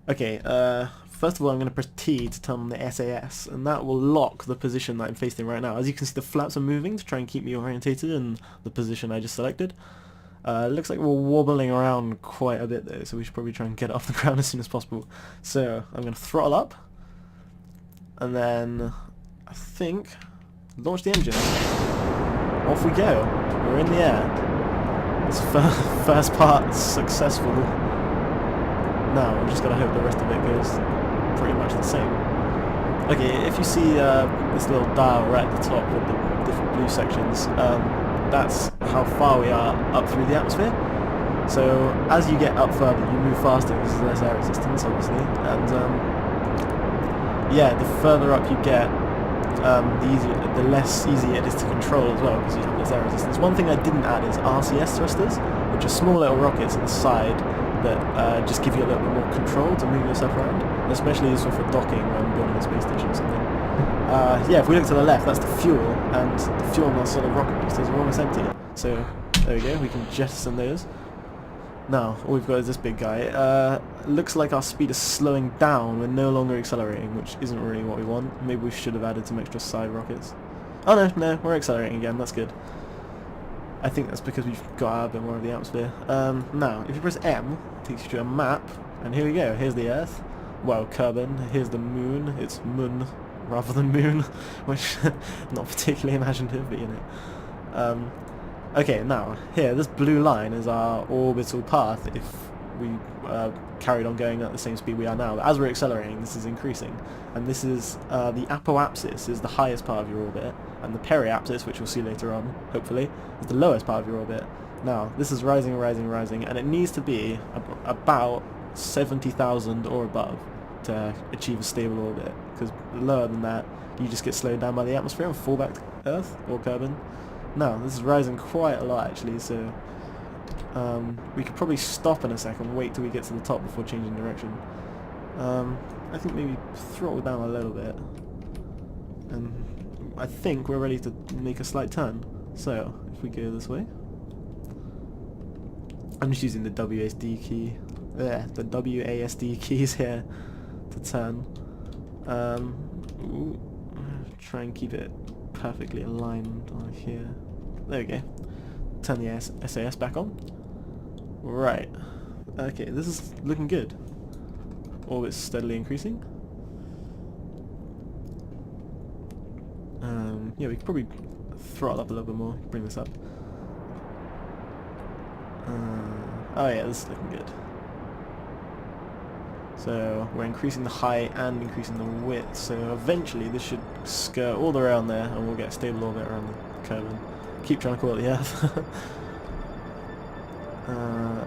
Okay, first of all I'm going to press T to turn on the SAS, and that will lock the position that I'm facing right now. As you can see, the flaps are moving to try and keep me orientated in the position I just selected. It looks like we're wobbling around quite a bit though, so we should probably try and get it off the ground as soon as possible. So I'm going to throttle up, and then I think launch the engine. Off we go. We're in the air. This first part successful. Now I'm just going to hope the rest of it goes pretty much the same. Okay, if you see this little dial right at the top with the different blue sections, that's how far we are up through the atmosphere. So as you get up further, you move faster because there's less air resistance, obviously, and yeah, the further up you get, the less easy it is to control as well because you have less air resistance. One thing I didn't add is RCS thrusters, which are small little rockets on the side that just give you a little bit more control to move yourself around, especially useful for docking when building a space station or something. Yeah, if we look to the left, that's the fuel, and the fuel in our solid rocket boosters are almost empty. So there we go, we can jettison those. Now, all we've got is this big guy. Looks like our speed is slowing down, we're no longer accelerating, which isn't really what we want. Maybe we should have added some extra side rockets. Oh no, we're accelerating again, that's good. I think that's because we've got out a bit more of the atmosphere. Now, if you press M, it takes you to a map, and here we go, here's the Earth. Well, Kerbal, here's the Moon, it's Mun rather than Moon, which, not particularly imaginative, but you know. Okay, now, here, this blue line is our orbital path if we carried on going at the same speed we are now. But as we're accelerating, this is increasing. And this is, the apoapsis is the highest part of your orbit, and the periapsis, which we'll see later on, hopefully, is the lowest part of your orbit. Now, this is rising, and it needs to be about 70,000 or above to achieve a stable orbit, because lower than that, you just get slowed down by the atmosphere and fall back to Earth, or Kerbal. Now, this is rising quite a lot actually, so we could probably stop in a second, wait till we get to the top before changing direction. I think maybe throttle down a little bit, and I think we're ready to make a slight turn. So, if we go this way, I'm just using the WASD key, the WASD keys here to turn. Try and keep it perfectly aligned on here. There we go. Turn the SAS back on. Right. Okay, this is looking good. Orbit's steadily increasing. Yeah, we could probably throttle up a little bit more, bring this up. Oh yeah, this is looking good. So we're increasing the height and increasing the width, so eventually this should skirt all the way around there and we'll get a stable orbit around the Kerbal. Keep trying to call it the Earth.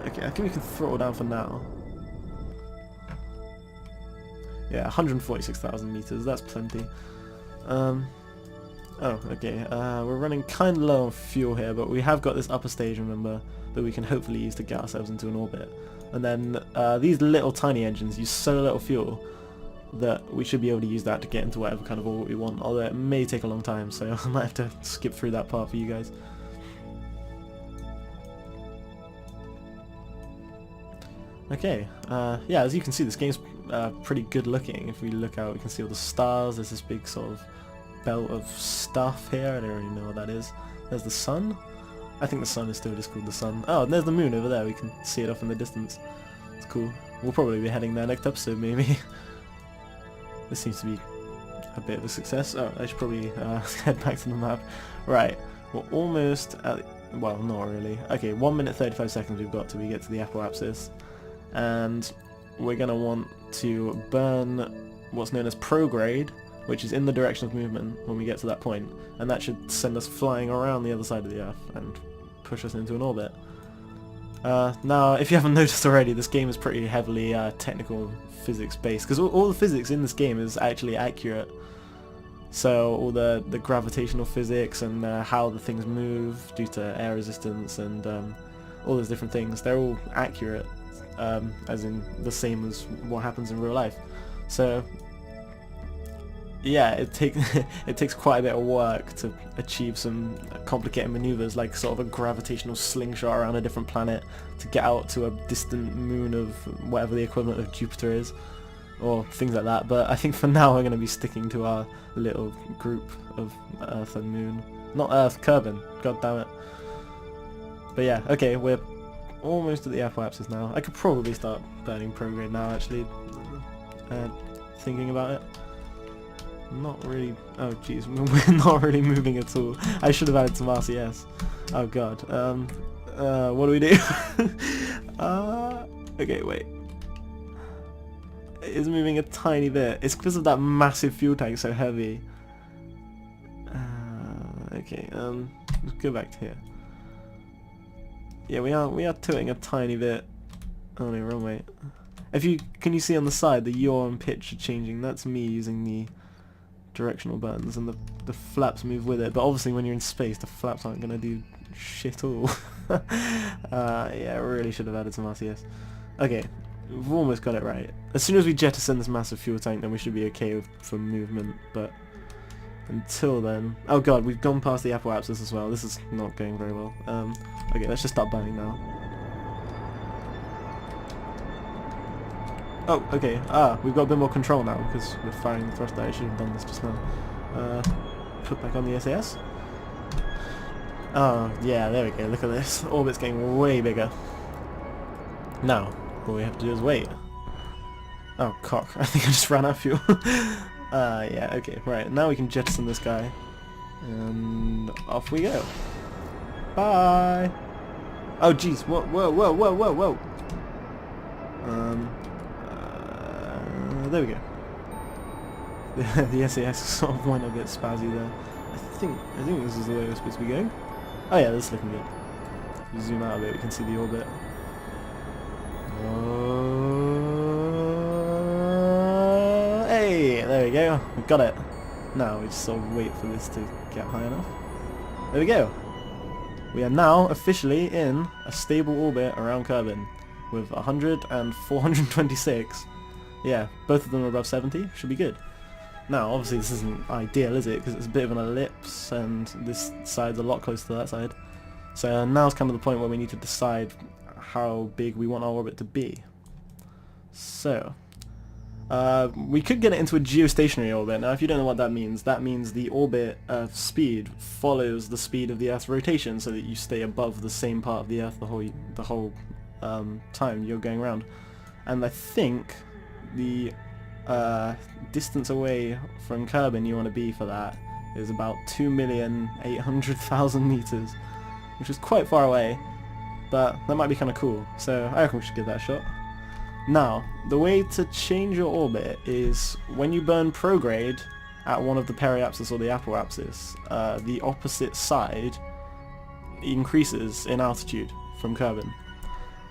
Okay, I think we can throttle down for now. Yeah, 146,000 meters, that's plenty. Oh, okay, we're running kind of low on fuel here, but we have got this upper stage, remember, that we can hopefully use to get ourselves into an orbit. And then these little tiny engines use so little fuel that we should be able to use that to get into whatever kind of orbit we want, although it may take a long time, so I might have to skip through that part for you guys. Okay, yeah, as you can see, this game's pretty good looking. If we look out, we can see all the stars. There's this big sort of belt of stuff here. I don't really know what that is. There's the sun. I think the sun is still just called the sun. Oh, and there's the moon over there. We can see it off in the distance. It's cool. We'll probably be heading there next episode, maybe. This seems to be a bit of a success. Oh, I should probably head back to the map. Right, we're almost at... well, not really. Okay, 1 minute 35 seconds we've got till we get to the apoapsis. And we're going to want to burn what's known as prograde, which is in the direction of movement when we get to that point, and that should send us flying around the other side of the Earth and push us into an orbit. Now, if you haven't noticed already, this game is pretty heavily technical physics based, because all the physics in this game is actually accurate. So all the gravitational physics and how the things move due to air resistance and all those different things, they're all accurate, as in the same as what happens in real life. So yeah, it takes quite a bit of work to achieve some complicated maneuvers, like sort of a gravitational slingshot around a different planet to get out to a distant moon of whatever the equivalent of Jupiter is, or things like that. But I think for now we're going to be sticking to our little group of Earth and Moon. Not Earth, Kerbin. God damn it. But yeah, okay, we're almost at the apoapsis now. I could probably start burning prograde now, actually, thinking about it. Not really. Oh jeez, we're not really moving at all. I should have added some RCS. Oh god. What do we do? Okay, wait. It's moving a tiny bit. It's because of that massive fuel tank so heavy. Okay, let's go back to here. Yeah, we are tilting a tiny bit. Oh no, wrong way. Can you see on the side the yaw and pitch are changing? That's me using the directional buttons, and the flaps move with it. But obviously when you're in space, the flaps aren't gonna do shit all. Yeah, I really should have added some RCS. Okay, we've almost got it right. As soon as we jettison this massive fuel tank, then we should be okay for movement. But until then, oh god, we've gone past the apoapsis as well. This is not going very well. Okay, let's just start burning now. Oh, okay. We've got a bit more control now because we're firing the thruster. I should have done this just now. Put back on the SAS. Oh, yeah, there we go. Look at this. Orbit's getting way bigger. Now, all we have to do is wait. Oh, cock. I think I just ran out of fuel. Yeah, okay. Right, now we can jettison this guy. And off we go. Bye! Oh, jeez. Whoa, whoa, whoa, whoa, whoa, whoa. There we go. The SAS sort of went a bit spazzy there. I think this is the way we're supposed to be going. Oh yeah, this is looking good. If you zoom out a bit, we can see the orbit. Hey, there we go. We got it. Now we just sort of wait for this to get high enough. There we go. We are now officially in a stable orbit around Kerbin with 100 and 426. Yeah, both of them are above 70, should be good. Now, obviously this isn't ideal, is it? Because it's a bit of an ellipse, and this side's a lot closer to that side. So now's kind of the point where we need to decide how big we want our orbit to be. So, we could get it into a geostationary orbit. Now, if you don't know what that means the orbit speed follows the speed of the Earth's rotation, so that you stay above the same part of the Earth the whole time you're going around. And I think the distance away from Kerbin you want to be for that is about 2,800,000 meters, which is quite far away, but that might be kind of cool, so I reckon we should give that a shot. Now, the way to change your orbit is when you burn prograde at one of the periapsis or the apoapsis, the opposite side increases in altitude from Kerbin.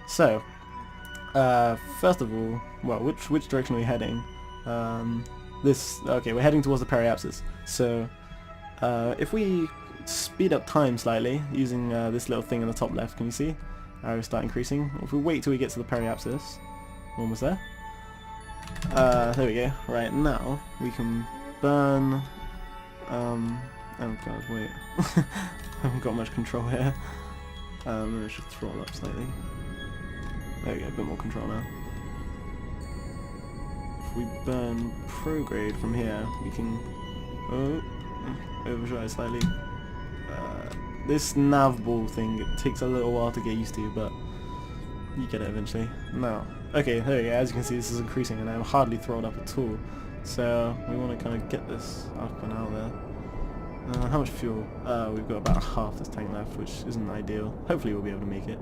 So, first of all, well, which direction are we heading? Okay, we're heading towards the periapsis. So, if we speed up time slightly using this little thing in the top left, can you see? Arrows start increasing. If we wait till we get to the periapsis, almost there. There we go. Right, now we can burn. Oh god, wait. I haven't got much control here. Maybe I should throttle up slightly. There we go, a bit more control now. If we burn prograde from here, we can overdrive slightly. This nav ball thing, it takes a little while to get used to, but you get it eventually. Now, okay, there we go. As you can see, this is increasing, and I'm hardly throttled up at all. So we want to kind of get this up and out there. How much fuel? We've got about half this tank left, which isn't ideal. Hopefully we'll be able to make it.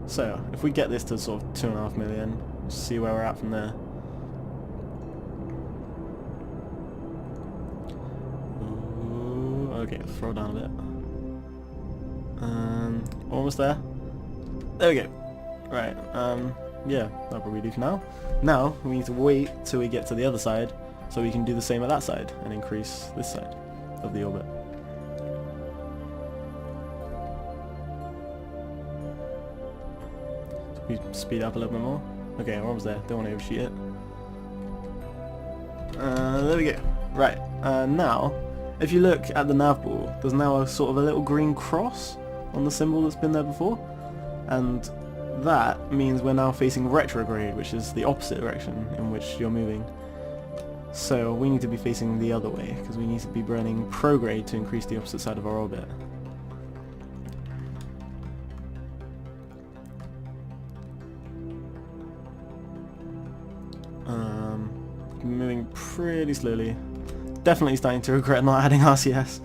So, if we get this to sort of 2.5 million, just see where we're at from there. Ooh, okay, throw down a bit. Almost there. There we go. Right, yeah, that'll probably do for now. Now, we need to wait till we get to the other side, so we can do the same at that side, and increase this side of the orbit. We speed up a little bit more. Okay, we're almost there. Don't want to overshoot it. There we go. Right, now, if you look at the nav ball, there's now a sort of a little green cross on the symbol that's been there before, and that means we're now facing retrograde, which is the opposite direction in which you're moving. So we need to be facing the other way, because we need to be burning prograde to increase the opposite side of our orbit. Moving pretty slowly. Definitely starting to regret not adding RCS.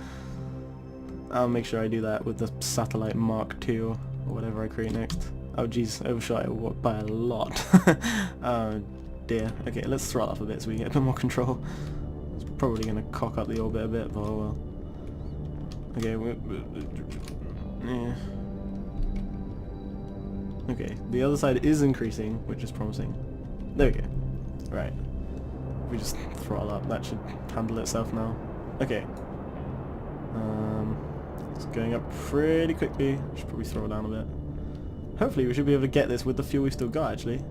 I'll make sure I do that with the satellite Mark II or whatever I create next. Oh jeez, overshot it by a lot. Oh dear. Okay, let's throttle up a bit so we get a bit more control. It's probably going to cock up the orbit a bit, but oh well. Okay, yeah. Okay, the other side is increasing, which is promising. There we go. Right. We just throttle up, that should handle itself now. Okay. It's going up pretty quickly. Should probably throttle down a bit. Hopefully we should be able to get this with the fuel we've still got, actually.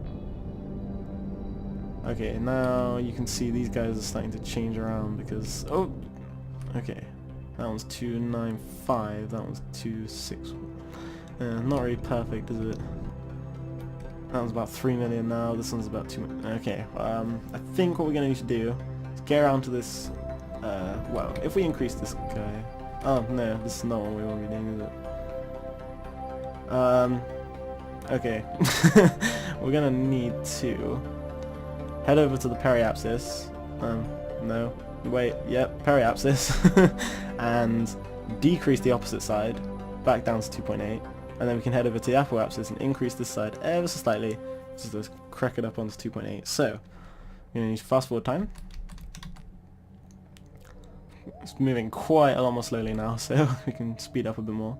Okay, now you can see these guys are starting to change around because... Oh! Okay. That one's 295, that one's 26. Not really perfect, is it? That one's about 3 million now, this one's about 2 million. Okay, I think what we're going to need to do is get around to this... well, if we increase this guy... Oh, no, this is not what we want to be doing, is it? Okay. We're going to need to head over to the periapsis. No. Wait, yep, periapsis. And decrease the opposite side back down to 2.8. And then we can head over to the apoapsis and increase this side ever so slightly. Just crack it up onto 2.8. So, we're going to need fast forward time. It's moving quite a lot more slowly now, so we can speed up a bit more.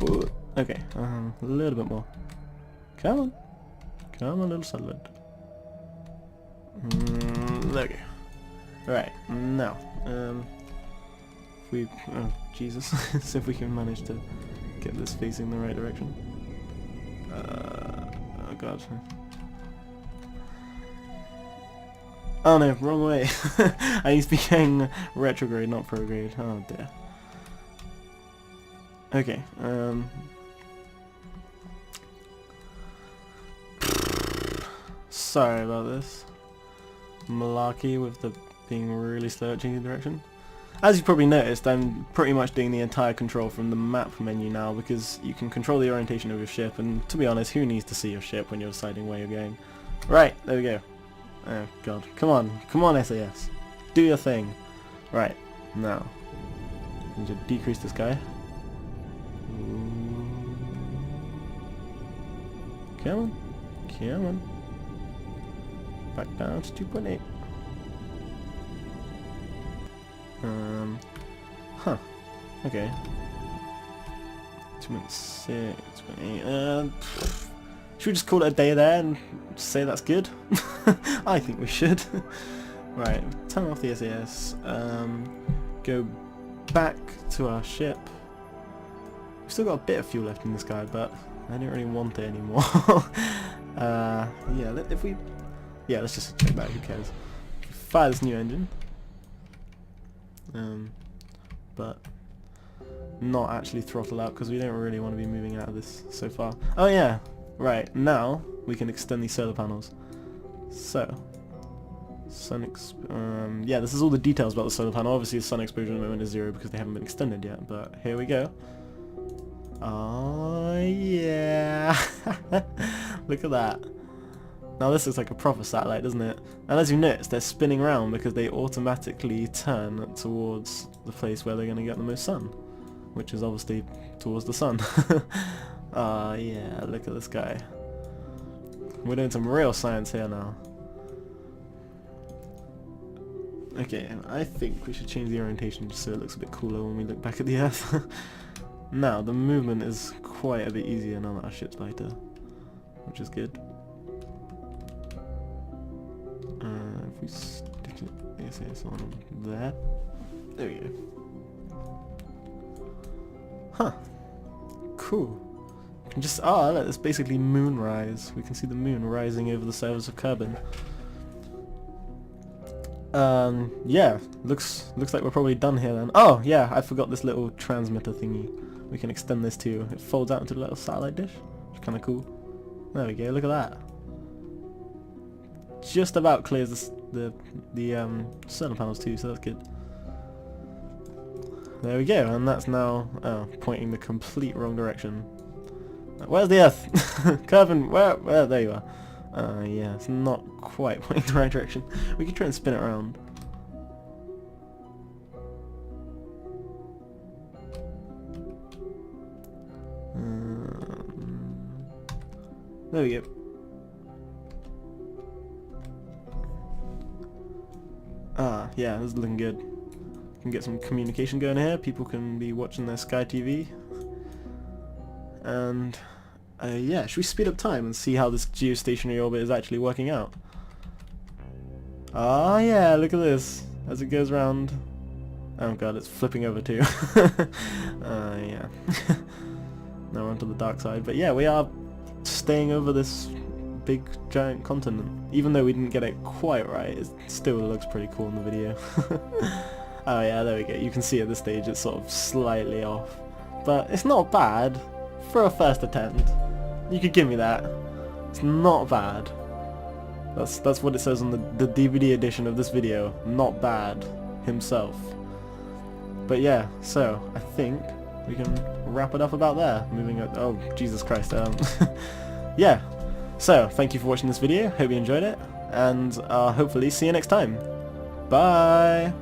Ooh, okay, a little bit more. Come on. Come on, little satellite. There we go. Right, now, if we... Oh, Jesus. See if we can manage to get this facing the right direction. Oh god. Oh no, wrong way. I need to be going retrograde, not prograde. Oh dear. Okay, sorry about this. Malarkey with the being really slow at changing direction. As you probably noticed, I'm pretty much doing the entire control from the map menu now because you can control the orientation of your ship, and to be honest, who needs to see your ship when you're deciding where you're going? Right, there we go. Oh god, come on SAS. Do your thing. Right, now. I need to decrease this guy. Come on. Come on. Back down to 2.8. Huh. Okay. 2.6, 2.8, should we just call it a day there and say that's good? I think we should. Right, turn off the SAS, go back to our ship. We've still got a bit of fuel left in this guy, but I don't really want it anymore. Yeah, let's just check back, who cares. Fire this new engine. But not actually throttle out because we don't really want to be moving out of this so far. Oh yeah, right, now we can extend these solar panels. So, yeah, this is all the details about the solar panel. Obviously the sun exposure at the moment is 0 because they haven't been extended yet, but here we go. Oh yeah. Look at that. Now this looks like a proper satellite, doesn't it? And as you notice, they're spinning around because they automatically turn towards the place where they're going to get the most sun, which is obviously towards the sun. Ah, yeah, look at this guy. We're doing some real science here now. Okay, I think we should change the orientation just so it looks a bit cooler when we look back at the Earth. Now, the movement is quite a bit easier now that our ship's lighter, which is good. If we stick the SAS on there. There we go. Huh. Cool. We can just... Ah, look, it's basically moonrise. We can see the moon rising over the surface of Kerbal. Yeah, looks like we're probably done here then. Oh yeah, I forgot this little transmitter thingy. We can extend this too. It folds out into a little satellite dish. It's kind of cool. There we go. Look at that. Just about clears the solar panels too, so that's good. There we go, and that's now pointing the complete wrong direction. Where's the Earth? Curvin, where? There you are. Yeah, it's not quite pointing the right direction. We could try and spin it around. There we go. Yeah, this is looking good. Can get some communication going here. People can be watching their Sky TV. And yeah, should we speed up time and see how this geostationary orbit is actually working out? Ah, yeah, look at this as it goes around. Oh god, it's flipping over too. Yeah. Now we're onto the dark side. But yeah, we are staying over this big giant continent. Even though we didn't get it quite right, it still looks pretty cool in the video. Oh yeah, there we go. You can see at this stage it's sort of slightly off. But it's not bad for a first attempt. You could give me that. It's not bad. That's what it says on the DVD edition of this video. Not bad himself. But yeah, so I think we can wrap it up about there. Moving on. Oh, Jesus Christ. Yeah. So, thank you for watching this video. Hope you enjoyed it. And hopefully see you next time. Bye!